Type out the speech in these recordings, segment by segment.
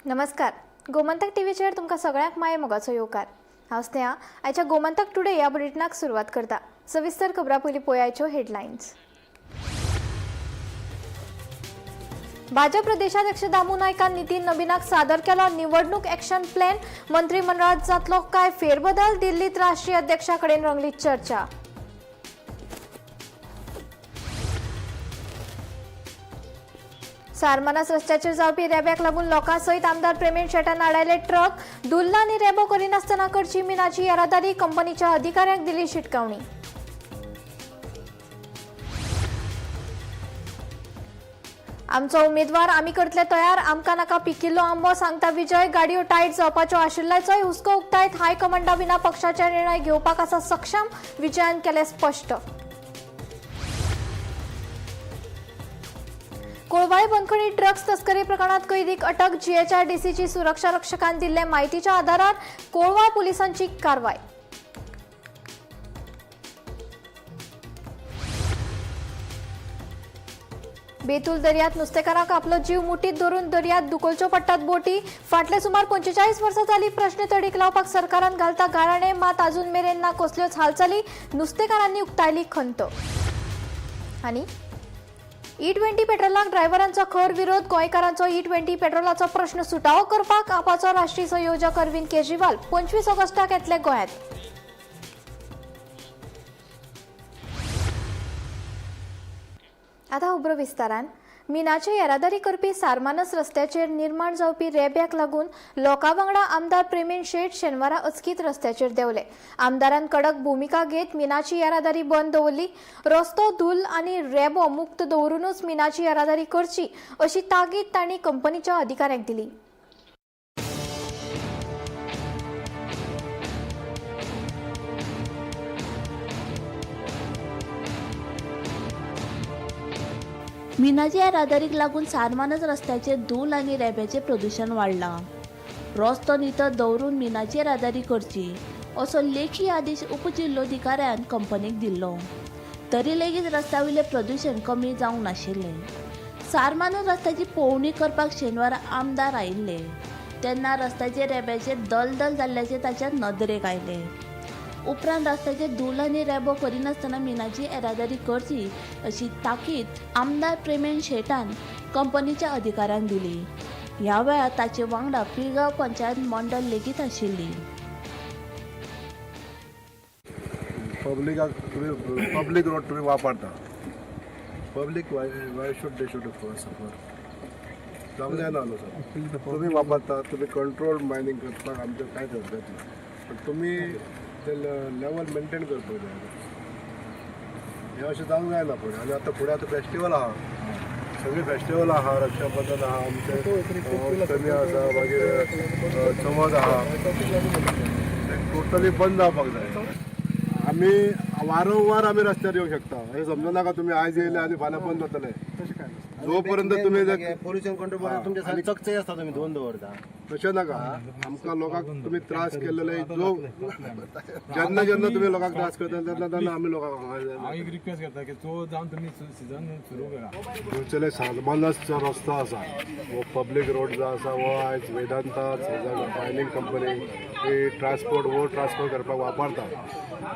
नमस्कार. गोमंतक टीव्हीचेर तुमकां सगळ्यांक माये मोगाचो येवकार. हांव स्नेहा. आयच्या गोमंतक टुडे ह्या बुलेटिनाक सुरवात करता. सविस्तर खबरां पयलीं पळयाच्यो हेडलायन्स. भाजप प्रदेशाध्यक्ष दामू नायकान नितीन नबीनाक सादर केलो निवडणूक एक्शन प्लॅन. मंत्रिमंडळात जातलो काय फेरबदल? दिल्लीत राष्ट्रीय अध्यक्षा कडेन रंगली चर्चा. सारमानास रस्त्याचेर जावपी रेब्याक लागून लोकां सयत आमदार प्रवीण शेटान आडायले ट्रक. दुल्ला आनी रेबो करिनासतना करची मिनाची येरादारी. कंपनीच्या अधिकाऱ्यांक दिली शिटकावणी. आमचो उमेदवार आमी करतले तयार. आमकां नाका पिकिल्लो आंबो, सांगता विजय. गाडयो टायट जावपाच्यो आशिल्ल्याचोय हुस्को उक्तायत. हायकमांडा विना पक्षाचे निर्णय घेवपाक आसा सक्षम. विजयान केले स्पश्ट. कोळवाळे बंदखणी ड्रग्स तस्करी प्रकरणात कैदीक अटक. जीएचआरडीसीची सुरक्षा रक्षकान दिल्ले म्हायतीच्या आधारार कोळवा पुलिसांची कारवाय. बेतूल दर्यांत नुस्तेकारांक आपलो जीव मुठीत धरून दर्यांत दुकोलच्यो पडटात बोटी. फाटले सुमार 45 वर्सां जाली प्रश्न तडीक लावपाक सरकारान घालता गाराणे. मात अजून मेरेन ना कसल्योच हालचाली. नुस्तेकारांनी उक्तायली खंत. आनी E20 पेट्रोलाक ड्रायव्हरांचो खर विरोध. गोंयकारांचो E20 पेट्रोलाचो प्रश्न सुटावो करपाक आपाचो राष्ट्रीय संयोजक अरविंद केजरीवाल 25 ऑगस्टाक येतले गोंयांत. आतां खबरो विस्तारान. मिनाचे येरादारी करपी सारमानस रस्त्याचेर निर्माण जावपी रेब्याक लागून लोकां वांगडा आमदार प्रवीण शेट शेनवारा अचकीत रस्त्याचेर देंवले. आमदारान कडक भुमिका घेत मिनाची येरादारी बंद दवरली. रस्तो धुल आनी रेबो मुक्त दवरूनच मिनाची येरादारी करची अशी ताकीद तांणी कंपनीच्या अधिकाऱ्यांक दिली. मिनाच्या येरादारीक लागून सारमानस रस्त्याचेर धूल आनी रेब्याचें प्रदूषण वाडलां. रस्तो नितळ दवरून मिनाची येरादारी करची असो लेखी आदेश उपजिल्लोधिकाऱ्यान कंपनीक दिल्लो. तरी लेगीत रस्त्यावयलें प्रदूषण कमी जावंक नाशिल्लें. सारमानस रस्त्याची पळोवणी करपाक शेनवारा आमदार आयिल्ले तेन्ना रस्त्याचेर रेब्याचेर दलदल जाल्ल्याचें ताच्या नदरेक आयलें. उपरांत रस्त्याचेर धूल आनी रेबो करिनासतना मिनाची येरादारी करची अशी ताकीद आमदार प्रवीण शेटान कंपनीच्या अधिकाऱ्यांक दिली. ह्या वेळार ताचे वांगडा पिळगांव पंचायत मंडळ लेगीत आशिल्ली. पब्लिक रोड तुम्ही वापरता. Public Y should they should सफर जावंक जायना न्हू सर. तुम्ही वापरता, तुम्ही कंट्रोल मायनिंग करपाक आमचे कांय हरकत ना, पण तुम्ही ते लेवल मेंटेन करपाक जाय. हें अशें जावंक जायना फुडें. आनी आतां फुडें आतां फेस्टिवल आहा, सगळीं फेस्टिवल आहा. रक्षाबंधन आहा, आमचें अष्टमी आसा, मागीर चवथ आहा. टोटली बंद जावपाक जाय. आमी वारंवार आमी रस्त्यार येवंक शकता. हे समजूं नाका तुम्ही आयज येयले आनी फाल्यां बंद जातले. जो पर्यंत तुम्ही पोल्युशन कंट्रोल तुमचे सारे चकचे असता तुम्ही धुवन दवरता. तशें नाका. आमकां लोकांक तुम्ही त्रास केलेले जो जेन्ना जेन्ना तुम्ही लोकांक त्रास करता तेन्ना तेन्ना आमी लोकांक हांव एक रिक्वेस्ट करता की तो जावन तुमी सिजन सुरू करा. गोंयचेले सालमानसचो रस्तो आसा, वो पब्लीक रोड जो आसा वो आयज वेदांता मायनिंग कंपनी ही ट्रान्सपोर्ट करपाक वापरता.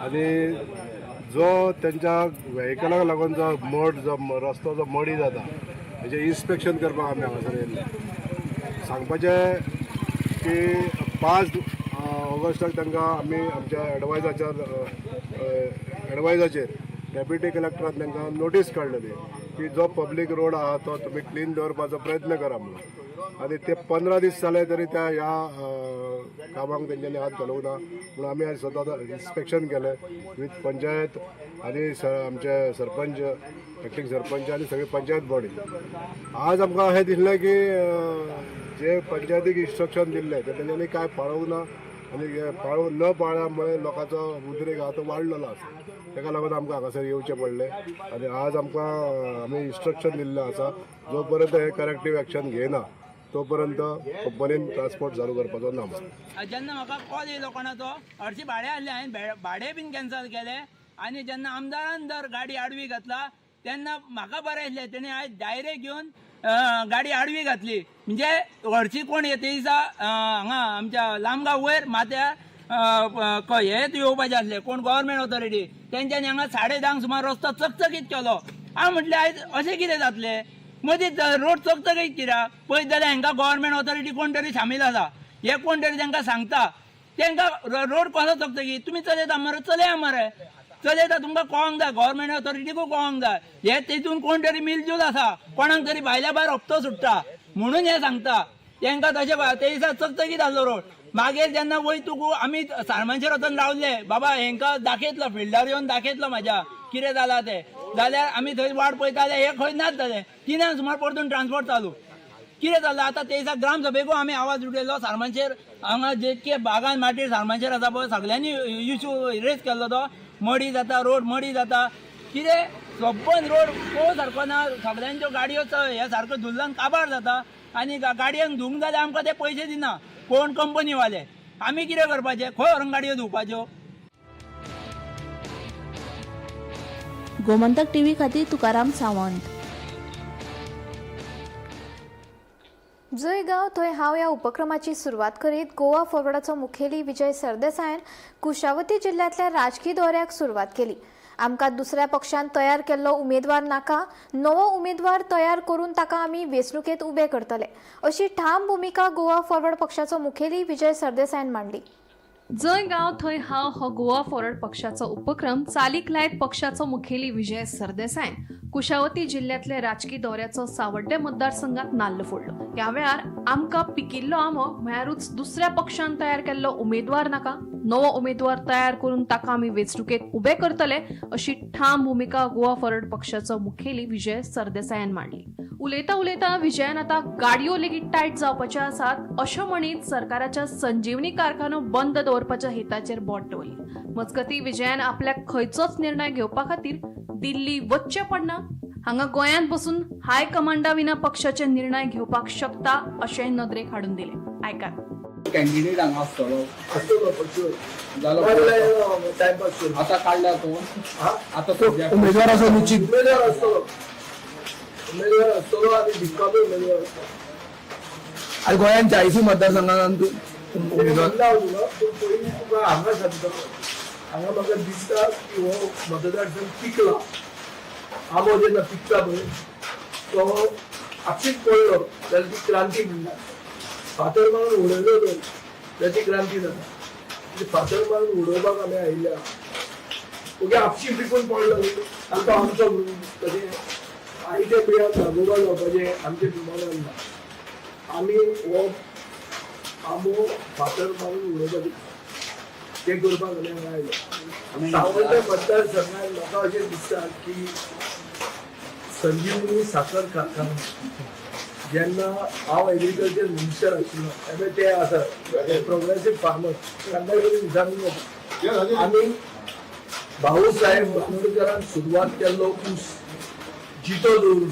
आनी जो तेंच्या व्हेहिकलाक लागून जो रस्तो जो मडी जाता हेजें इन्स्पेक्शन करपाक आमी हांगासर येयल्ले. सांगपाचें की 5 ऑगस्टाक तांकां आमी आमच्या एडवायजाचेर डेप्युटी कलेक्टरान तांकां नोटीस काडलेली की जो पब्लीक रोड आहा तो तुमी क्लीन दवरपाचो प्रयत्न करा म्हणून. आनी ते 15 दीस जाले तरी त्या ह्या कामाक तेंच्यांनी हात घालूंक ना. म्हणून आमी आयज स्वता इन्स्पेक्शन केलें विथ पंचायत आनी आमचे सरपंच, एक्टींग सरपंच आनी सगळी पंचायत बॉडी. आज आमकां अशें दिसलें की जे पंचायतीक इन्स्ट्रक्शन दिल्ले ते तेंच्यांनी कांय पाळोवंक ना. आनी न पाळ्ळ्या मुळे लोकांचो उद्रेक आहा तो वाडलेलो आसा. ताका लागून आमकां हांगासर येवचें पडलें. आनी आज आमी इन्स्ट्रक्शन दिल्लें आसा जो पर्यंत हे करेक्टीव एक्शन घेयना तो पर्यंत कंपनीन ट्रान्सपोर्ट चालू करपाचो ना. जेन्ना म्हाका कॉल येयलो कोणाचो हरशी भाडे आसले, हांवें भाडे बीन कॅन्सल केले. आनी जेन्ना आमदारान जर गाडी आडवी घातला तेन्ना म्हाका बरें दिसलें. तेणी आयज डायरेक्ट घेवन गाडी आडवी घातली म्हणजे हरशी कोण येते दिसा हांगा आमच्या लामगांव वयर माथ्या हेच येवपाचे आसले कोण गव्हर्मेंट ऑथॉरिटी तेंच्यांनी हांगा 10:30 सुमार रस्तो चकचकीत केलो. हांव म्हटलें आयज अशें कितें जातलें मदींच रोड चकचकीत कित्याक पळयत जाल्यार हांकां गव्हर्मेंट ऑथॉरिटी कोण तरी शामील आसा हे कोण तरी तांकां सांगता तांकां रोड कसो चकचकीत तुमी चलयता मरे चलया मरे चलयता तुमकां कळोंक जाय गव्हर्मेंट ऑथॉरिटीकूय कळोंक जाय हे तेतून कोण तरी मिलजूल आसा कोणाक तरी भायल्या भायर हप्तो सुट्टा म्हणून हे सांगता तांकां तशें ते दिसा चकचकीत आसलो रोड. मागीर जेन्ना वयतूक आमी सारमांचेर वचून रावले बाबा हेंकां दाखयतलो फिल्डार येवन दाखयतलो म्हाज्या कितें जालां तें जाल्यार आमी थंय वाट पळयताले हे खंय नाच जाले 3 सुमार परतून ट्रान्सपोर्ट चालू कितें जालें आतां ते दिसा ग्रामसभेकू आमी आवाज उठयलो सारमांचेर हांगा जेतके बागान माटीर सारमांचेर आसा पळय सगळ्यांनी इश्यू रेज केल्लो तो मडी जाता रोड मडी जाता कितें सबंद रोड पळोवंक सारको ना सगळ्यांच्यो गाडयो हे सारको धुल्लन काबार जाता आनी गाडयांक धुवंक जाल्यार आमकां ते पयशे दिना कोण कंपनीवाले आमी कितें करपाचें खंय व्हरून गाडयो धुवपाच्यो. गोमंतक टीव्ही खातीर तुकाराम सावंत. जय गांव थंय हांव ह्या उपक्रमाची सुरवात करीत गोवा फॉरवर्डाचो मुखेली विजय सरदेसायान कुशावती जिल्ल्यांतल्या राजकी दौऱ्याक सुरवात केली. आमकां दुसऱ्या पक्षान तयार केल्लो उमेदवार नाका नवो उमेदवार तयार करून ताका आमी वेंचणुकेंत उबे करतले अशी ठाम भुमिका गोवा फॉरवर्ड पक्षाचो मुखेली विजय सरदेसायान मांडली. जय गांव थंय हांव हो गोवा फॉरवर्ड पक्षाचो उपक्रम चालीक लायत पक्षाचो मुखेली विजय सरदेसायन कुशावती जिल्ल्यांतले राजकी दौऱ्याचो सावड्डे मतदारसंघात नाल्ल फोडलो. ह्या वेळार आमकां पिकिल्लो आमो म्हळ्यारूच दुसऱ्या पक्षान तयार केल्लो उमेदवार नाका नवो उमेदवार तयार करून ताका आमी वेंचणुकेत उबे करतले अशी ठाम भुमिका गोवा फॉरवर्ड पक्षाचो मुखेली विजय सरदेसायान मांडली. उलयता उलयता विजयान आतां गाडयो लेगीत टायट जावपाच्यो आसात अशें म्हणीत सरकाराच्या संजीवनी कारखानो बंद दवरपाच्या हेताचेर बोट दवरली. मजगतीं विजयान आपल्याक खंयचोच निर्णय घेवपा खातीर दिल्ली वचचें पडना हांगा गोंयांत बसून हाय कमांडा विना पक्षाचे निर्णय घेवपाक शकता अशें नदरेक हाडून दिले. आयकात. कॅन्डिडेट हांगा आसतलो जालो आतां काडला तो आतां उमेदवार असो निश्चित उमेदवार असतो आणि जिंकलो उमेदवार आणि गोंयांत 40 मतदारसंघांत उमेदवार हांगा सांगता हांगा म्हाका दिसता की हो मतदारसंघ पिकला आमो जेन्ना पिकता पळय तो आपशीच पडलो जाल्यार ती क्रांती म्हणटा फातर मारून उडयलो तर त्याची क्रांती जाता म्हणजे फातर मारून उडोवपाक आमी आयिल्ल्या ओके आपशी पिकून पडलो आनी तो आमचो कशें आयच्या पिळग्याक जागोबा जावपाचें आमचें विमानान ना आमी हो आमो फातर मारून उडोवपाचें ते करपाक आमी हांगा आयले. सावंत मतदारसंघात म्हाका अशें दिसता की संजीवनी साखर कारखानो जेन्ना हांव एग्रीकल्चर मिनिस्टर आशिल्लो तेन्ना ते आसा प्रोग्रेसीव फार्मर्स तांकां विचारून आमी भाऊ साहेब बांदोडकरान सुरवात केल्लो ऊस जितो दवरून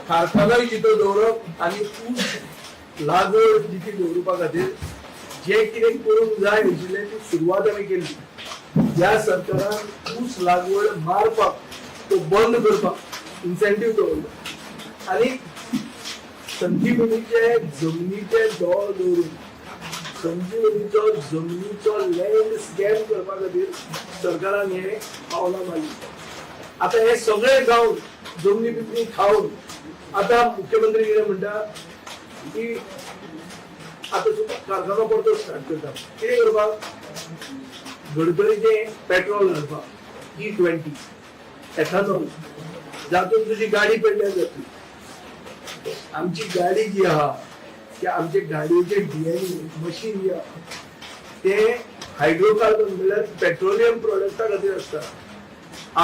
कारखानोय जितो दवरप आनी ऊस लागवड जिती दवरपा खातीर जे कितें करूंक जाय आशिल्लें ती सुरवात आमी केली. ह्या सरकारान ऊस लागवड मारपाक तो बंद करपाक इन्सेंटीव दवरलो आनी संजीवनीचे जमनीचे दोळ दवरून संजीवनीचो जमनीचो लँड स्कॅम करपा खातीर सरकारान हे पावलां मारली. आतां हे सगळे गांव जमनी बिमनी खावन आतां मुख्यमंत्री कितें म्हणटा की आतां कारखानो परतो स्टार्ट करता कितें करपाक गडकरीचें पेट्रोल घालपाक E20 एथानॉल जातून तुजी गाडी पेड्ड्यार जातली. आमची गाडी जी आहा की आमचे गाडयेचे DNA मशीन जे आहा ते हायड्रोकार्बन म्हणल्यार पेट्रोलियम प्रोडक्टा खातीर आसता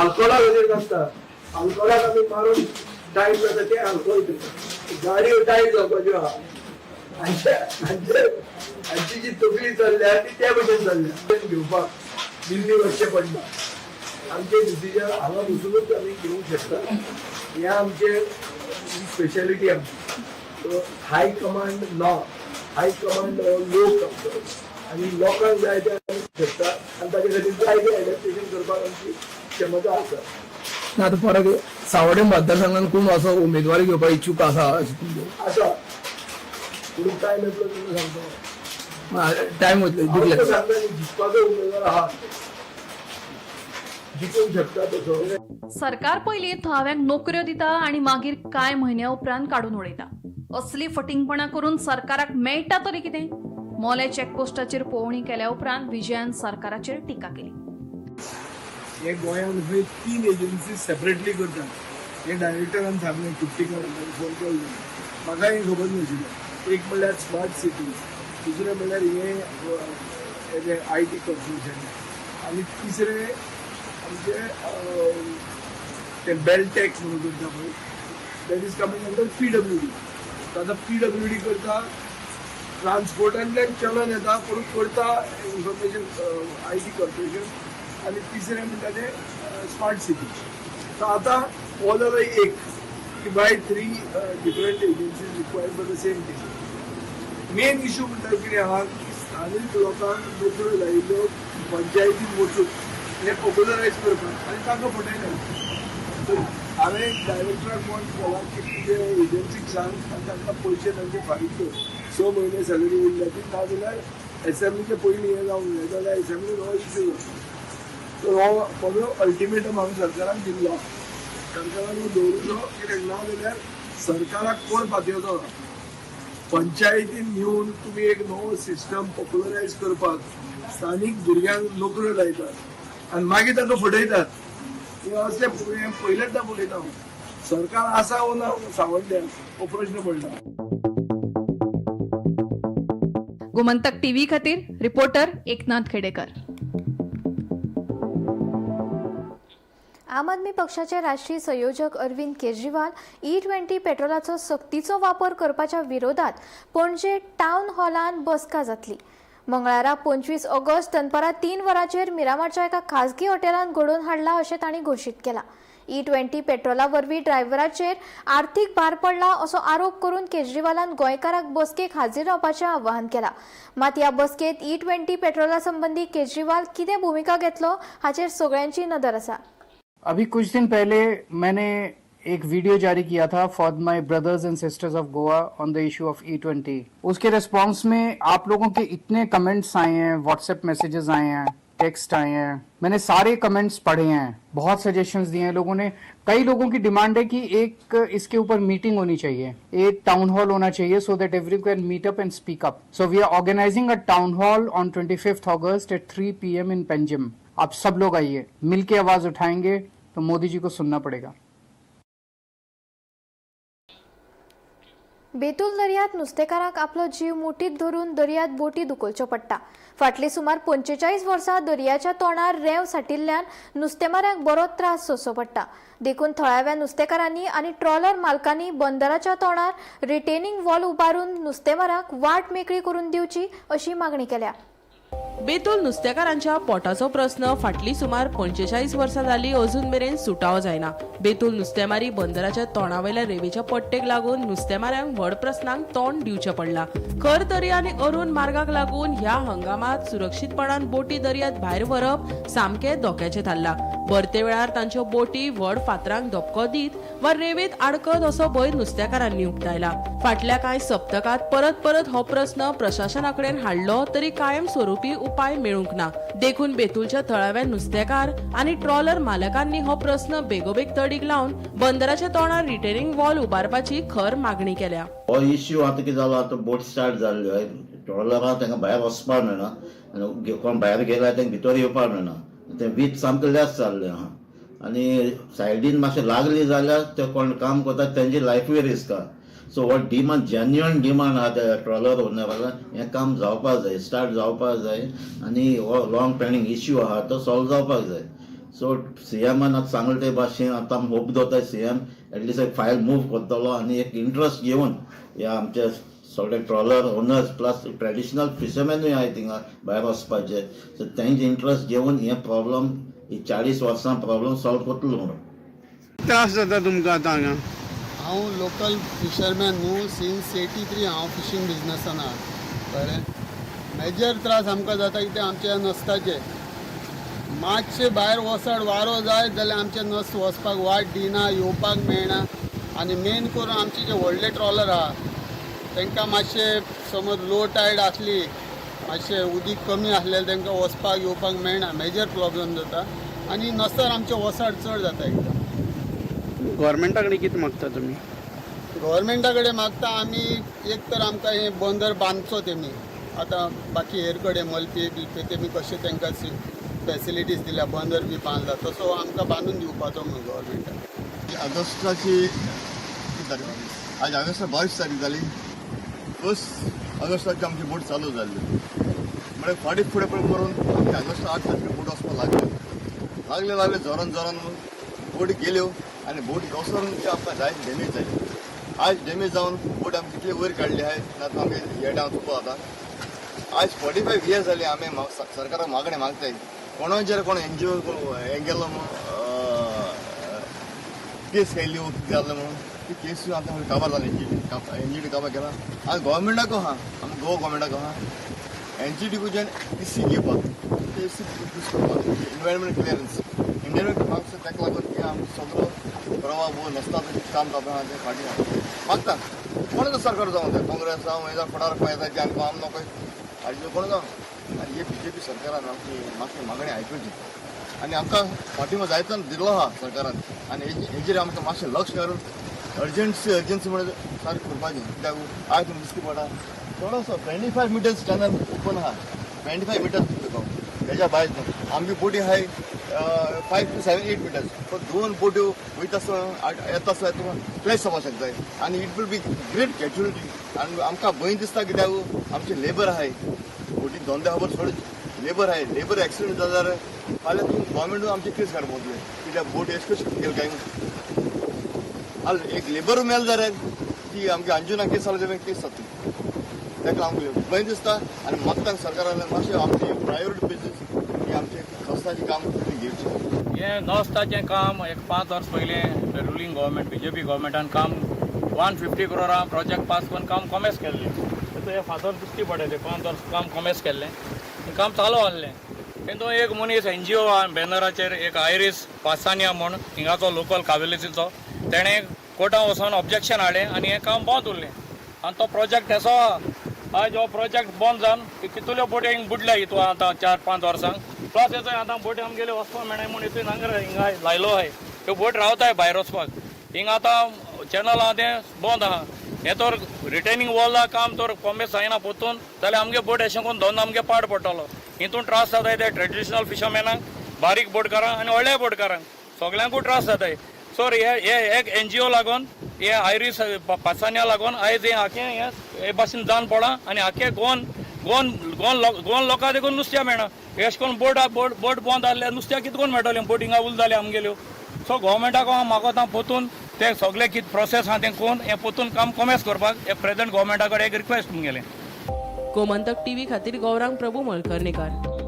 अल्कोहोला खातीर नासता. अल्कोहोलाक आमी मारून टायट जाता ते अल्कोहोल करता गाडयो टायट जावपाच्यो आहा हांची जी तकली चल्ल्या ती त्या भशेन चल्ल्या घेवपाक दिल्ली वचचें पडना. आमचे डिसिजन हांगा बसूनच आमी घेवंक शकता हे आमचे स्पेशालिटी आमची. हाय कमांड ना हाय कमांड लोक आमचो आनी लोकांक जाय ते आमी शकता आनी ताचे खातीर जाय ते एडॅप्टेशन करपाक आमची क्षमता आसा. आता परत सावडे मतदारसंघात कोण असो उमेदवारी घेवपाक इच्छुक आसा अशें तुमचें? असा पुढे काय नसलं तुला सांगतो टायम वतले जितले सांगता जितपाचो उमेदवार आहा जिखूंक शकता तसो. सरकार पयलीं थळाव्यांक नोकऱ्यो दिता आनी मागीर कांय म्हयन्या उपरांत काडून उडयता. असली फटिंगपणां करून सरकाराक मेळटा तरी कितें? मोले चॅकपोस्टाचेर पळोवणी केल्या उपरांत विजयान सरकाराचेर टिका केली. हे गोंयांत खंय 3 एजन्सी सेपरेटली करतात. हे डायरेक्टरान सांगलें कुट्टीकर फोन कॉल म्हाका हें खबर नाशिल्लें. एक म्हणल्यार स्मार्ट सिटी, दुसरें म्हणल्यार हे IT कॉर्पोरेशन आनी तिसरें आमचे ते बेल टॅक्स म्हणून करता पळय, that is coming under PWD. आतां PWD करता, ट्रान्सपोर्टांतल्यान चलन येता पूण करता इन्फॉर्मेशन IT कॉर्पोरेशन आनी तिसरें म्हणटा ते स्मार्ट सिटी. सो आतां ऑल जालो एक की by 3 different agencies required for the same thing. Main issue म्हणटा कितें आहा की स्थानीक लोकांक नोकऱ्यो लायिल्ल्यो पंचायतीन वचून हे पॉप्युलरायज करपाक आनी तांकां फटयनात. सो हांवें डायरेक्टराक फोन केला की तुजे एजन्सीक सांग आनी तांकां पयशे तांचे फारीक कर. 6 म्हयने सॅलरी उरल्या ती, नाजाल्यार एसॅम्बलीचे पयलीं हे जावंक जाय जाल्यार एसॅम्बलीन हो इश्यू जाता. सो हो पयलो अल्टिमेटम हांवें सरकाराक दिल्लो. सरकारान हो दवरलो कित्याक नाजाल्यार सरकाराक कोण फातयतो ना. पंचायतीन येवन तुमी एक नवो सिस्टम पॉप्युलरायज करपाक स्थानीक भुरग्यांक नोकऱ्यो लायतात आनी मागीर तांकां फटयतात. असले पयलेंदा पळयता हांव. सरकार आसा वो ना सावड्ड्यान हो प्रश्न पडला. गोमंतक टीव्ही खातीर रिपोर्टर एकनाथ खेडेकर. आम आदमी पक्षाचे राष्ट्रीय संयोजक अरविंद केजरीवाल E20 पेट्रोलाचो सक्तीचो वापर करपाच्या विरोधात पणजे टावन हॉलांत बसका जातली. मंगळारा 25 ऑगस्ट दनपारां 3 वरांचेर मिरामारच्या एका खाजगी हॉटेलांत घडोवन हाडला अशें तांणी घोशीत केला. E20 पेट्रोला वरवीं ड्रायव्हराचेर आर्थीक भार पडला असो आरोप करून केजरीवालान गोंयकारांक बसकेक हाजीर रावपाचें आवाहन केलां. मात ह्या बसकेत E20 पेट्रोला संबंधी केजरीवाल कितें भुमिका घेतलो हाचेर सगळ्यांची नदर आसा. अभी कुछ दिन पहले मैंने एक वीडियो जारी किया था for my brothers end sisters of Goa on the issue of E20. उसके रिस्पांस में आप लोगों के इतने कमेंट्स आए हैं, व्हाट्सएप मैसेजेस आए हैं, टेक्स्ट आए हैं, मैंने सारे कमेंट्स पढ़े हैं, बहुत सजेशंस दिए हैं लोगों ने. कई लोगों की डिमांड है कि एक इसके ऊपर मीटिंग होनी चाहिए, एक टाउन हॉल होना चाहिए so that every can meet up and speak up. So we are organizing a town hall on 25 August at 3 PM in Panjim. आप सब लोग आइए, मिलके आवाज उठाएंगे तो मोदी जी को सुनना पड़ेगा. बेतूल दर्यांत नुस्तेकारांक आपलो जीव मुठीत धरून दर्यांत बोटी धुकलच्यो पडटा. फाटली सुमार 45 वर्सां दर्याच्या तोंडार रेंव सांटिल्ल्यान नुस्तेमारांक बरो त्रास सोंसचो पडटा. देखून थळाव्या नुस्तेकारांनी आनी ट्रॉलर मालकांनी बंदराच्या तोंडार रिटेनिंग वॉल उबारून नुस्तेमारांक वाट मेकळी करून दिवची अशी मागणी केल्या. बेतूल नुस्तेकारांच्या पोटाचो प्रश्न फाटली सुमार 45 वर्सां जाली अजून मेरेन सुटावो जायना. बेतूल नुस्तेमारी बंदराच्या तोंडावयल्या रेवेच्या पट्टेक लागून नुस्तेमाऱ्यांक व्हड प्रस्नांक तोंड दिवचें पडलां. खर दर्या आनी अरुण मार्गाक लागून ह्या हंगामात सुरक्षीतपणान बोटी दर्यांत भायर व्हरप सामकें धोक्याचें थारलां. भरते वेळार तांच्यो बोटी व्हड फातरांक धपको दीत वा रेवेत आडकत असो भंय नुस्तेकारांनी उक्तायला. फाटल्या कांय सप्तकात परत हो प्रस्न प्रशासनाकडेन हाडलो तरी कायम स्वरुपी उपाय मेळूंक ना. देखून बेतूलच्या थळाव्या नुस्तेकार आनी ट्रॉलर मालकांनी हो प्रस्न बेगोबेग तडीक लावन बंदराच्या तोंडार रिटेनिंग वॉल उबारपाची खर मागणी केल्या. हो इश्यू आतां कितें जालो, आतां बोट स्टार्ट जाल्ल्यो, ट्रॉलरां तांकां भायर वचपाक मेळना आनी कोण भायर गेल्यार तांकां भितर येवपाक मेळना. तें वीज सामकें लेस जाल्लें आहा आनी सायडीन मातशें लागली जाल्यार ते कोण काम करतात तेंची लायफूय रिस्क आहा. सो हो डिमांड जेन्युअन डिमांड आहा त्या ट्रॉलर ओनराक हें काम जावपाक जाय, स्टार्ट जावपाक जाय आनी हो लॉंग पेंडींग इश्यू आहा तो सॉल्व जावपाक जाय. सो CMन आतां सांगले ते भाशेन आतां आमी होप दवरता CM एटलिस्ट एक फायल मूव करतलो आनी एक इंट्रस्ट घेवन ह्या आमच्या सगळे ट्रॉलर ओनर्स प्लस ट्रेडिशनल फिशरमॅनूय आहाय थिंगा भायर वचपाचे. सो तेंचे इंट्रस्ट घेवन हे प्रॉब्लम ही 40 वर्सां प्रॉब्लम सॉल्व करतलो म्हणून. त्रास जाता तुमकां आतां हांगा? हांव लोकल फिशरमॅन न्हू, सिन्स 83 हांव फिशींग बिजनसान आहा. कळ्ळें? मेजर त्रास आमकां जाता कितें आमच्या नस्ताचे मातशे भायर वचड वारो जाय जाल्यार आमचे नस वचपाक वाट दिना, येवपाक मेळना. आनी मेन करून आमचे जे व्हडले ट्रॉलर आहा तांकां मातशे समज लो टायड आसली, मातशे उदीक कमी आसलें तांकां वचपाक येवपाक मेळना, मेजर प्रॉब्लेम जाता. आनी नसर आमचे वचड चड जाता एकदम. गव्हर्मेंटा कडेन कितें मागता तुमी? गव्हर्मेंटा कडेन मागता आमी एक तर आमकां हें बंदर बांदचो तेमी. आतां बाकी हेर कडेन मलपे बिलपे तेमी कशें तांकां फॅसिलिटीज दिल्या, बंदर बी बांदला, तसो आमकां बांदून दिवपाचो म्हणून गव्हर्मेंटान. ऑगस्टाची आज ऑगस्टा 22 तारीख जाली. 1 ऑगस्टाची आमची बोट चालू जाल्ली. म्हणजे फाटीं फुडें करून आमी ऑगस्ट 8 तारखेर बोट वचपाक लागले जोरान बोटी गेल्यो आनी बोटी वचून आमकां जाय डॅमेज जाली. आज डॅमेज जावन बोट आमी कितले वयर काडली आहाय आतां आमी येड्या चुको जाता. आज 45 इयर्स जाली आमी सरकाराक मागणें मागताय. कोणाचेर कोण NGO हें गेलो केस केल्ली कितें जालें म्हणून ती केस आतां काबार जाली. NGT काबार केला. आज गव्हर्मेंटाक आहा, आमी गोवा गव्हर्मेंटाक आहा NGT कडच्यान EC घेवपाक, ते EC करपाक, इन्वायरमेंट क्लियरन्स इंडियन मागता. ताका लागून की आमी सगळो प्रभाव नासता काम जाता ते फाटीं मागता. कोणाचो सरकार जावं जाय, काँग्रेस जावं हें जावं फुडार येता आमकां काम नोको हाजे कोण जावं. आनी हे BJP सरकारान आमची मागणी आयकुची आनी आमकां फाटीमा जायतो दिलो आहा सरकारान. आनी हेजेर आमकां मातशें लक्ष घालून अर्जन्सी म्हणजे सारकें करपाचें. कित्याक आयज तुमी दिसती पडटा थोडोसो 25 मिटर्स चॅनल ओपन आहा, 25 मिटर्स तेज्या भायर न्हू. आमची बोटी आहाय 5 to 7, 8 मिटर्स. पण 2 बोट्यो वयता येता आसता तुका क्लॅश जावपाक शकताय आनी it will be great casualty. आनी आमकां भंय दिसता कित्याक आमचे लेबर आहाय बोटी धंद्या खबर सोड लेबर आहाय. लेबर एक्सिडेंट जाता जाल्यार फाल्यां तूं गव्हर्मेंट आमचे केस काडपाक वतले कित्याक बोट एश कशें गेल काय एक लेबर मेल जाल्यार ती आमगे अंजुना केस जाल्या जाल्यार केस जाता. ताका आमकां भंय दिसता आनी मागता सरकारान मातशें आमची प्रायोरिटी बेसीस की आमचे रस्त्याचें काम घेवचें. हें नॉस्थाचें काम एक 5 वर्स पयलें रुलींग गव्हर्मेंट BJP गव्हर्मेंटान काम 150 करोडा प्रोजेक्ट पास करून काम कॉमेस केल्लें. हे फादर दिसती पडटा ते 5 वर्स काम कॉमेस केल्लें, काम चालू आहलें. तेतून एक मनीस NGO बॅनराचेर एक आयरिस पासानिया म्हूण हिंगाचो लोकल कावेलीचो तेणें कोर्टान वचून ऑब्जेक्शन हाडलें आनी हें काम बंद उरलें. आनी तो प्रोजेक्ट असो आज हो प्रोजेक्ट बंद जावन कितल्यो बोटी हिंग बुडल्या हितून आतां 4-5 वर्सांक. प्लस हेचो आतां बोटी आमगेल्यो वचपाक मेळना म्हूण हितून नांगर हिंगा लायलो आहाय. त्यो बोट रावताय भायर वचपाक. हिंगा आतां चॅनल आहा तें बंद आहा. हें तर रिटेनिंग वॉला काम तर कॉमेस जायना पोतून जाल्यार आमगे बोट अशें करून धंदो आमगे पाड पडटलो. हितून त्रास जाताय ते ट्रेडिशनल फिशरमॅनाक, बारीक बोटकारांक आनी व्हडल्या बोटकारांक सगळ्यांकूय त्रास जाताय. सो हे एक NGO लागून हे आयरिस पासान्या लागून आयज हें आखें हे भाशेन जावन पडला आनी आखे गोवन लोकां देखून नुस्त्या मेळना. अशें करून बोट बंद जाल्ले नुस्त्या कितें करून मेळटलें, बोट हिंगा उल जाले आमगेल्यो. सो गव्हर्मेंटाक हांव मागोता पोतून ते सगळे कितें प्रोसेस आहा तें करून हें पोतून काम कॉमेस करपाक एक प्रेझेंट गव्हर्मेंटा कडेन एक रिक्वेस्ट तुमगेलें. गोमंतक TV खातीर गौरांग प्रभू मळकर्णीकार.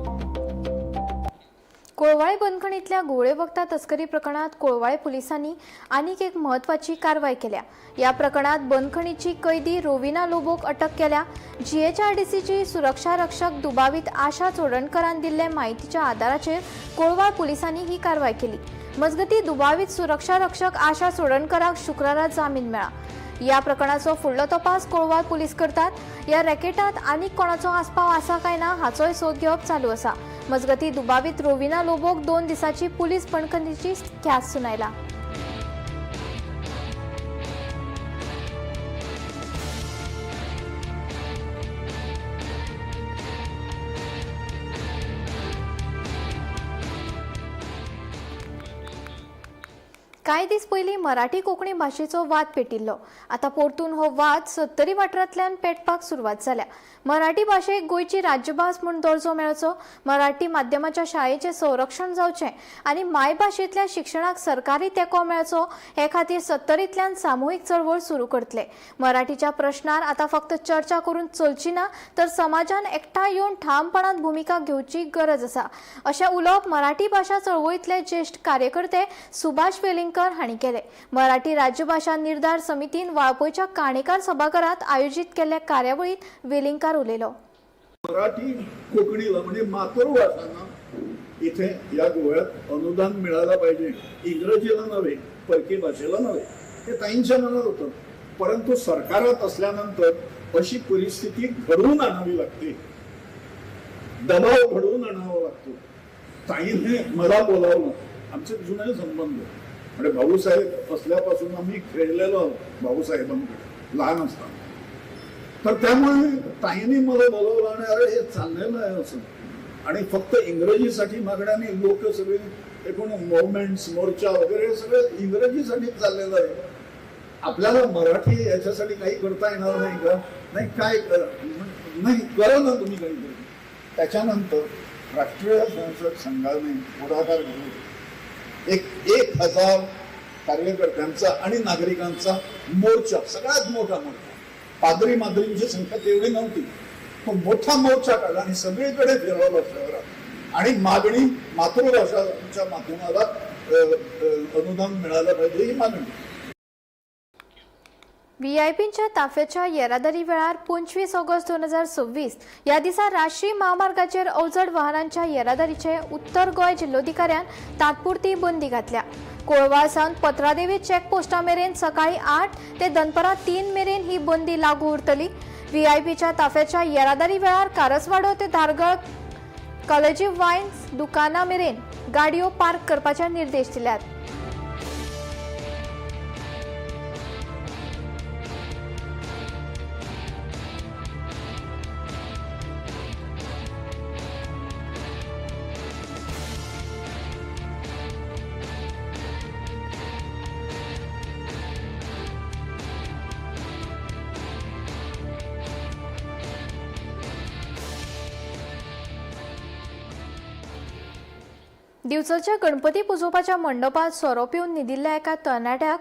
कोळवाळे बंदखणीतल्या गोळे वखदा तस्करी प्रकरणात कोळवाळे पोलिसांनी आनीक एक महत्वाची कारवाई केल्या. या प्रकरणात बंदखणीची कैदी रोविना लोबोक अटक केल्या. GHRDCची सुरक्षा रक्षक दुबावीत आशा चोडणकरान दिल्ले माहितीच्या आधाराचेर कोळवाळ पोलिसांनी ही कारवाई केली. मजगती दुबावीत सुरक्षा रक्षक आशा चोडणकराक शुक्रारा जामीन मेळ्ळा. या प्रकरणाचो फुडलो तपास कोळवाळ पोलीस करतात. या रॅकेटात आनीक कोणाचो आस्पाव आसा काय ना हाचोय सोद घेवप चालू आसा. मजगती दुबावीत रोविना लोबोक 2 दिसाची पुलीस बंदखणीची ख्यास्त सुनायला. कांय दीस पयलीं मराठी कोंकणी भाशेचो वाद पेटिल्लो. आतां परतून हो वाद 70 वाठारांतल्यान पेटपाक सुरवात जाल्या. मराठी भाशेक गोंयची राज्यभास म्हूण दर्जो मेळचो, मराठी माध्यमाच्या शाळेचें संरक्षण जावचें आनी मायभाशेंतल्या शिक्षणाक सरकारी तेंको मेळचो हे खातीर 70तल्यान सामुहीक चळवळ सुरू करतले. मराठीच्या प्रश्नार आतां फक्त चर्चा करून चलची ना तर समाजान एकठांय येवन ठामपणान भुमिका घेवची गरज आसा अशें उलोवप मराठी भाशा चळवळींतले ज्येश्ठ कार्यकर्ते सुभाष वेलिंगकर हांणी केले. मराठी राज्यभाषा निर्धार समितीन वाळपयच्या काणेकार सभाघरांत आयोजीत केल्ल्या कार्यावळीत वेलिंगकार उलयलो. मराठी कोंकणी म्हणजे मातृभाषा इथे या गोव्यात अनुदान मिळालं पाहिजे, इंग्रजीला नव्हे, परकी भाषेला नव्हे, हे ताईंच्या मनात होतं. परंतु सरकारात असल्यानंतर अशी परिस्थिती घडवून आणावी लागते, दबाव घडवून आणावा लागतो. ताईंनी मला बोलावलं, आमचे जुने संबंध, म्हणजे भाऊसाहेब असल्यापासून आम्ही खेळलेलो आहोत भाऊसाहेबांकडे लहान असताना. तर त्यामुळे ताईंनी मला बोलावलं आणि अरे हे चाललेलं आहे असं, आणि फक्त इंग्रजीसाठी मागण्याने लोक सगळे एकूण मुवमेंट्स, मोर्चा वगैरे सगळं इंग्रजीसाठी चाललेलं आहे. आपल्याला मराठी याच्यासाठी काही करता येणार नाही का? नाही, काय नाही, करा ना तुम्ही काहीतरी. त्याच्यानंतर राष्ट्रीय स्वयंसेवक संघाने पुढाकार घेऊन 1000 कार्यकर्त्यांचा आणि नागरिकांचा मोर्चा, सगळ्यात मोठा मोर्चा, पादरी मादरींची संख्या तेवढी नव्हती, तो मोठा मोर्चा काढला आणि सगळीकडे फिरवला शहरात, आणि मागणी मातृभाषाच्या माध्यमाला अनुदान मिळालं पाहिजे ही मागणी. व्हीआयपींच्या ताफ्याच्या येरादारी वेळार 25 ऑगस्ट 2026 या दिसा राष्ट्रीय महामार्गाचेर अवजड वाहनांच्या येरादारीचे उत्तर गोंय जिल्लोधिकाऱ्यान तात्पुरती बंदी घातल्या. कोळवाळ सावन पत्रादेवी चेकपोस्टा मेरेन सकाळी 8 ते दनपारां 3 मेरेन ही बंदी लागू उरतली. व्हीआयपीच्या ताफ्याच्या येरादारी वेळार कारसवाडो ते धारगळ कॉलेजी वायन्स दुकानां मेरेन गाडयो पार्क करपाचे निर्देश दिल्यात. दिवचलच्या गणपती पुजोवपाच्या मंडपात सोरो पिवन न्हिदिल्ल्या एका तरणाट्याक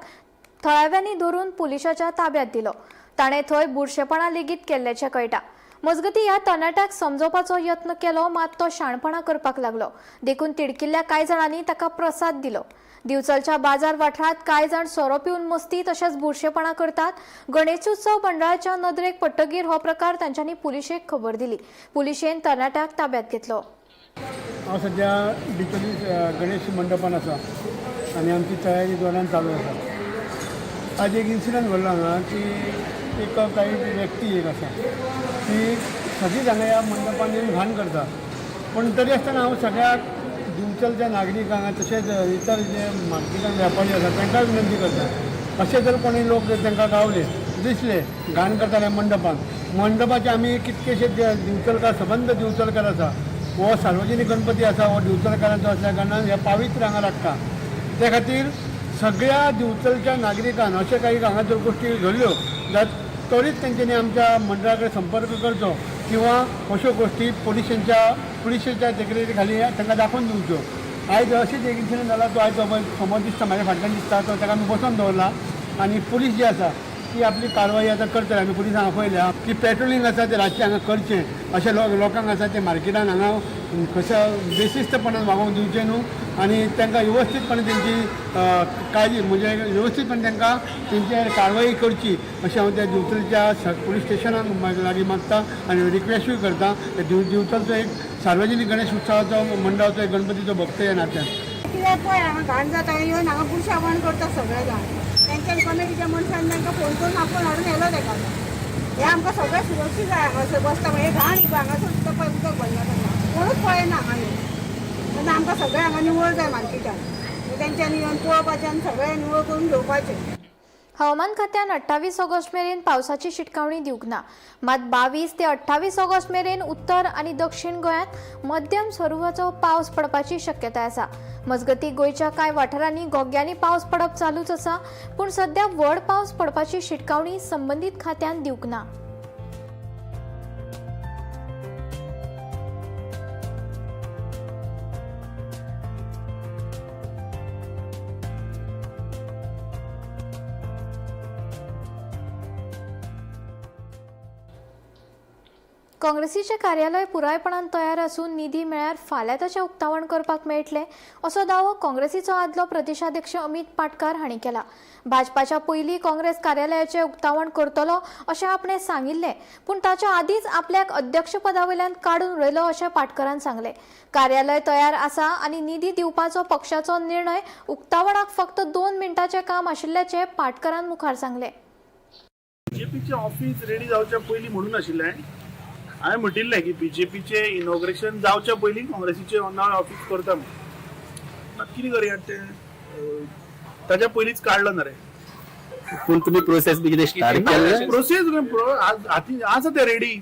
थळाव्यांनी धरून पुलिसाच्या ताब्यात दिलो. ताणें थंय बुरशेपणां लेगीत केल्ल्याचें कळटा. मजगतीं ह्या तरणाट्याक समजोवपाचो यत्न केलो, मात तो शाणपणां करपाक लागलो. देखून तिडकिल्ल्या कांय जाणांनी ताका प्रसाद दिलो. दिवचलच्या बाजार वाठारांत कांय जाण सोरो पिवन मस्ती तशेंच बुरशेपणां करतात. गणेशोत्सव मंडळाच्या नदरेक पडटकीर हो प्रकार तांच्यांनी पुलिशेक खबर दिली. पुलिशेन तरणाट्याक ताब्यात घेतलो. हांव सध्या डिचोली गणेश मंडपान आसा आनी आमची तयारी जोरान चालू आसा. आज एक इन्सिडंट घडलो हांगा की एक काही व्यक्ती एक आसा ती सगळीं हांगा ह्या मंडपान येवन घाण करता. पण तरी आसतना हांव सगळ्याक दिवचलच्या नागरिकांक तशेंच इतर जे मार्केटान वेपारी आसा तांकां विनंती करता, अशें जर कोणी लोक तांकां गावले दिसले घाण करताले मंडपाचे आमी कितकेशे दिवचलकार सबंद दिवचलकार आसा, हो सार्वजनीक गणपती आसा, हो दिवचलकारांचो असल्या कारणान हे पावित्र हांगा लागता. त्या खातीर सगळ्या दिवचलच्या नागरिकांक अशें काही हांगा जर गोश्टी घडल्यो जाल्यार त्वरीत तेंच्यांनी आमच्या मंडळा कडेन संपर्क करचो किंवा अश्यो गोश्टी पुलिशेच्या तक्रारी खाली तांकां दाखोवन दिवच्यो. आयज अशीच एक इन्सिडंट जाला, तो आयज समोर दिसता, म्हाज्या फाटल्यान दिसता, तो ताका आमी बसोवन दवरला आनी पुलीस जी आसा ती आपली कारवाई आतां करतले. आमी पुलिसांक आपयल्या की पेट्रोलिंग आसा ते रातचें हांगा करचें, अशें लोकांक आसा ते मार्केटान हांगा कशें बेशिस्तपणान वागोवंक दिवचें न्हू, आनी तांकां व्यवस्थीतपणे तेंची काळजी म्हणजे व्यवस्थीतपणे तांकां तेंचेर कारवाई करची अशें हांव त्या दिवचलच्या पुलीस स्टेशनाक लागीं मागता आनी रिक्वेस्टूय करता. दिवचलचो एक सार्वजनीक गणेश उत्सवाचो मंडळाचो एक गणपतीचो भक्त ह्या नात्यान कित्याक पळय हांगा घाण जाता येवन हांगा बुरशावण करता सगळे जाण. तेंच्यानी कमिटीच्या मनशान तांकां फोन करून आपूण हाडून येयलो ताका. हे आमकां सगळें सुरक्षीत जाय हांगासर बसता हे घाण हांगासर उदक भरना तांकां कोणूच पळयना हांगा तेन्ना आमकां सगळें हांगा निवळ जाय मार्केटान. तेंच्यांनी येवन पळोवपाचें आनी सगळें निवळ करून घेवपाचें. हवामान खात्यान 28 ऑगस्ट मेरेन पावसाची शिटकावणी दिवंक ना, मात 22 ते 28 ऑगस्ट मेरेन उत्तर आनी दक्षिण गोंयांत मध्यम स्वरुपाचो पावस पडपाची शक्यताय आसा. मजगती गोंयच्या कांय वाठारांनी गोग्यांनी पावस पडप चालूच आसा, पूण सध्या व्हड पावस पडपाची शिटकावणी संबंदीत खात्यान दिवंक ना. काँग्रेसीचे कार्यालय पुरायपणान तयार असून निधी मेळ्यार फाल्यां ताचें उक्तावण करपाक मेळटलें असो दावो काँग्रेसीचो आदलो प्रदेशाध्यक्ष अमित पाटकार हांणी केला. भाजपाच्या पयलीं काँग्रेस कार्यालयाचें उक्तावण करतलो अशें आपणें सांगिल्लें, पूण ताच्या आदींच आपल्याक अध्यक्षपदा वयल्यान काडून उडयलो अशें पाटकारान सांगलें. कार्यालय तयार आसा आनी निधी दिवपाचो पक्षाचो निर्णय उक्तावणाक फक्त 2 मिनटांचें काम आशिल्ल्याचें पाटकारान मुखार सांगलें. बीजेपीचे ऑफिस रेडी जावच्या पयलीं म्हणून आशिल्लें. हांवें म्हटिल्लें की बीजेपीचे इनॉग्रेशन जावच्या पयलीं काँग्रेसीचे ऑफिस करता म्हणून. कितें करया तें ताच्या पयलींच काडलो ना रे. पूण तुमी प्रोसेस बी कितें स्टार्ट केल्लें? प्रोसेस आसा ते रेडी,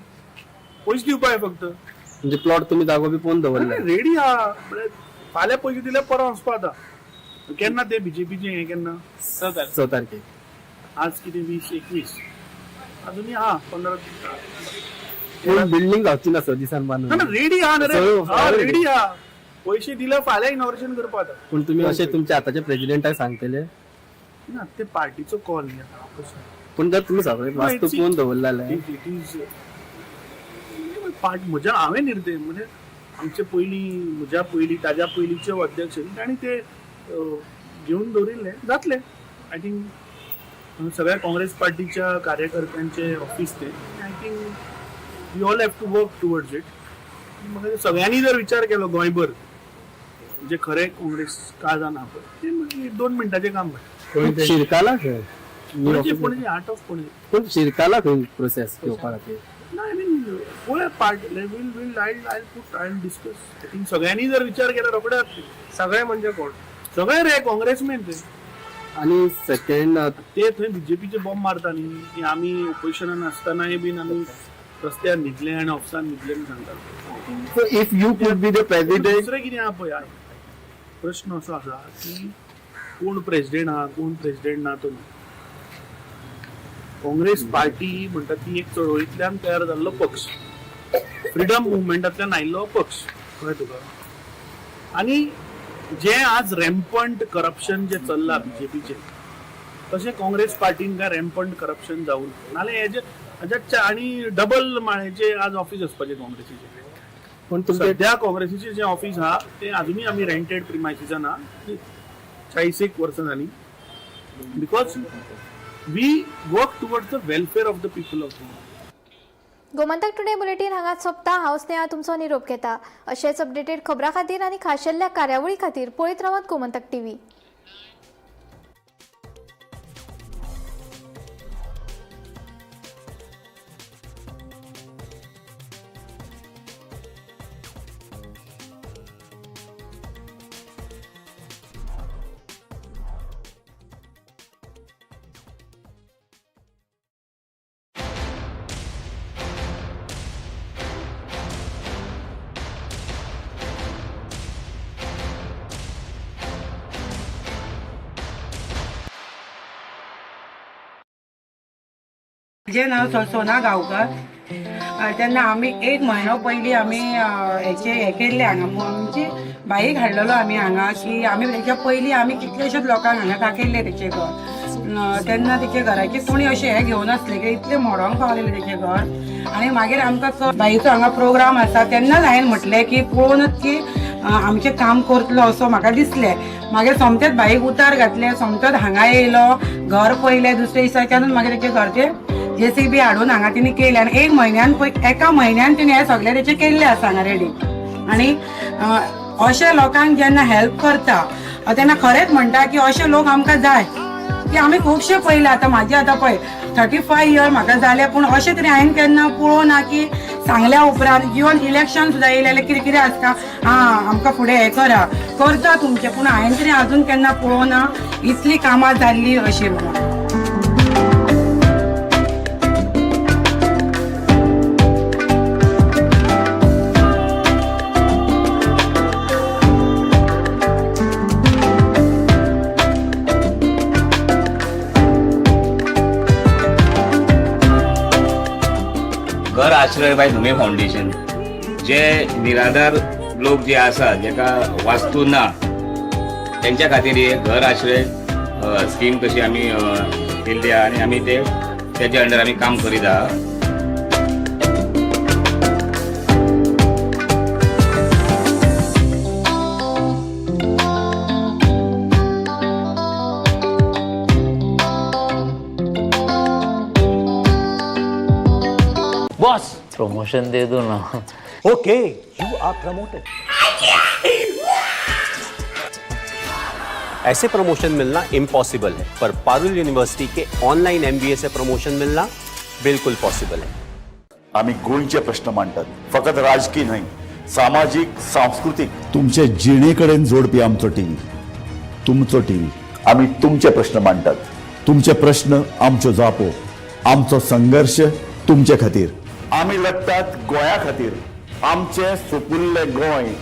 पयशे दिवपाक फक्त. म्हणजे प्लॉट तुमी जागो बी पोवन दवरला? रेडी आहा. फाल्यां पयशे दिल्यार परवा वचपा जाता. केन्ना ते बीजेपीचे हें केन्ना? 6 तारखेक. आज कितें 20-21 अजूनय आहा 15. पूण बिल्डींग जावची ना 6 दिसान बांदून. रेडी आहा ना रे. रेडी आहा. पयशे दिल्यार फाल्यां इनॉग्रेशन करपा जाता. पूण तुमी अशें तुमच्या आताच्या प्रेसिडेंटाक सांगतले? ना ते पार्टीचो कॉल न्ही आता. पूण जर तुमी सगळे वास्तू पोवन दवरला म्हज्या हांवें निर्णय म्हणजे आमचे पयलीं म्हज्या पयलीं ताज्या पयलींचे अध्यक्ष तांणी ते घेवन दवरिल्ले जातले. आय थिंक सगळ्या काँग्रेस पार्टीच्या कार्यकर्त्यांचे ऑफिस ते. I think we all have to work towards it. म्हणजे सगळ्यांनी जर विचार केलो गोंयभर म्हणजे खरें काँग्रेस का जाना पळय ते 2 मिनटाचें काम. शिरकाला पणजे आर्ट ऑफ पणजे. पूण शिरकाला खंय प्रोसेस घेवपा खातीर? आय मीन पळय part will I discuss. I think सगळ्यांनी जर विचार केला रोखड्यात. सगळे म्हणजे कोण? सगळे रे काँग्रेसमॅन ते. आणि सेकंड ते थंय बीजेपीचे बॉम्ब मारता न्ही की आमी ऑपोजिशनान आसतनाय बीन आमी रस्त्यार न्हिदले आनी ऑफिसान न्हिदले म्हूण सांगतात. So if you could be the president, दुसरें कितें आहा पळय प्रश्न असो आसा की कोण प्रेसिडेंट आहा कोण प्रेसिडेंट ना तो. काँग्रेस पार्टी म्हणटा ती एक चळवळींतल्यान तयार जाल्लो पक्ष, फ्रीडम मुवमेंटांतल्यान आयिल्लो पक्ष. कळ्ळें तुका? आनी जे आज रॅम्पंट करप्शन जे चल्लां बीजेपीचे तशें काँग्रेस पार्टीन काय रॅम्पंट करप्शन जावूं नाल्यार आनी डबल माळेचे आज ऑफिस आसपाचें काँग्रेसीचे. पण सध्या काँग्रेसीचे जे ऑफिस आहा ते अजूनय आमी रेंटेड प्रिमायसिसान आहा. 40 वर्सां जालीं. Because we work towards the welfare of the people of Goa. Gomantak today bulletin हांगाच सोंपता. हांव स्नेहा तुमचो निरोप घेता. अशेच अपडेटेड खबरां खातीर आनी खाशेल्ल्या कार्यावळी खातीर पळयत रावात गोमंतक टीव्ही. जे नाव सोना गांवकर. तेन्ना आमी 1 म्हयनो पयलीं आमी हे केल्ले हांगा आमची बाईक हाडलेलो आमी हांगा की आमी तेच्या पयलीं आमी कितलेशेच लोकांक हांगा दाखयल्ले तेचें घर. तेन्ना तेच्या घराचे कोणी अशें हें घेवन आसले की इतलें मोडोंक पावलेलें तेचें घर. आनी मागीर आमकां बाईचो हांगा प्रोग्राम आसा तेन्नाच हांवें म्हटलें की पळोवनच की आमचें काम करतलो असो म्हाका दिसलें. मागीर सोमतेच बाईक उतार घातलें, सोमतोच हांगा येयलो, घर पयलें. दुसऱ्या दिसाच्यानूच मागीर तेचे घरचें JCB हाडून हांगा तिणी केलें आनी एका म्हयन्यान तिणी हें सगळें तेचें केल्लें आसा हांगा रेडी. आनी अशे लोकांक जेन्ना हेल्प करता तेन्ना खरेंच म्हणटा की अशे लोक आमकां जाय की आमी खुबशे पयले. आतां म्हाजे आतां पळय 35 इयर म्हाका जाले पूण अशें तरी हांवें केन्ना पळोवना की सांगल्या उपरांत इवन इलेक्शन सुद्दां येयलें जाल्यार कितें कितें आसता आमकां फुडें हें करता तुमचें. पूण हांवें तरी आजून केन्ना पळोवना इतली कामां जाल्ली अशी म्हणून. घर आश्रय बाय धुमे फाउंडेशन जे निराधार लोक जे आसा जेका वास्तू ना त्यांच्या खातीर घर आश्रय स्कीम कशी आमी केल्ली आहा आनी आमी तेच्या अंडर आमी काम करीत आहा. बॉस प्रमोशन दे दो ना. Okay you are promoted. ऐसे प्रमोशन मिलना इम्पॉसिबल है, पर पारुल यूनिवर्सिटी के ऑनलाइन MBA से प्रमोशन मिलना बिल्कुल पॉसिबल है. आम्ही गोंयचे प्रश्न मांडटात, फकत राजकीय न्हय, सामाजिक सांस्कृतिक. तुमचे जिणेकडेन जोडपी आमचो टीव्ही, तुमचो टीव्ही. आम्ही तुमचे प्रश्न मांडटात, तुमचे प्रश्न आमच्यो जापो, आमचो संघर्ष तुमचे खातीर. आम्ही लढतात गोंया खातीर. आमचे सोपुल्ले गोंय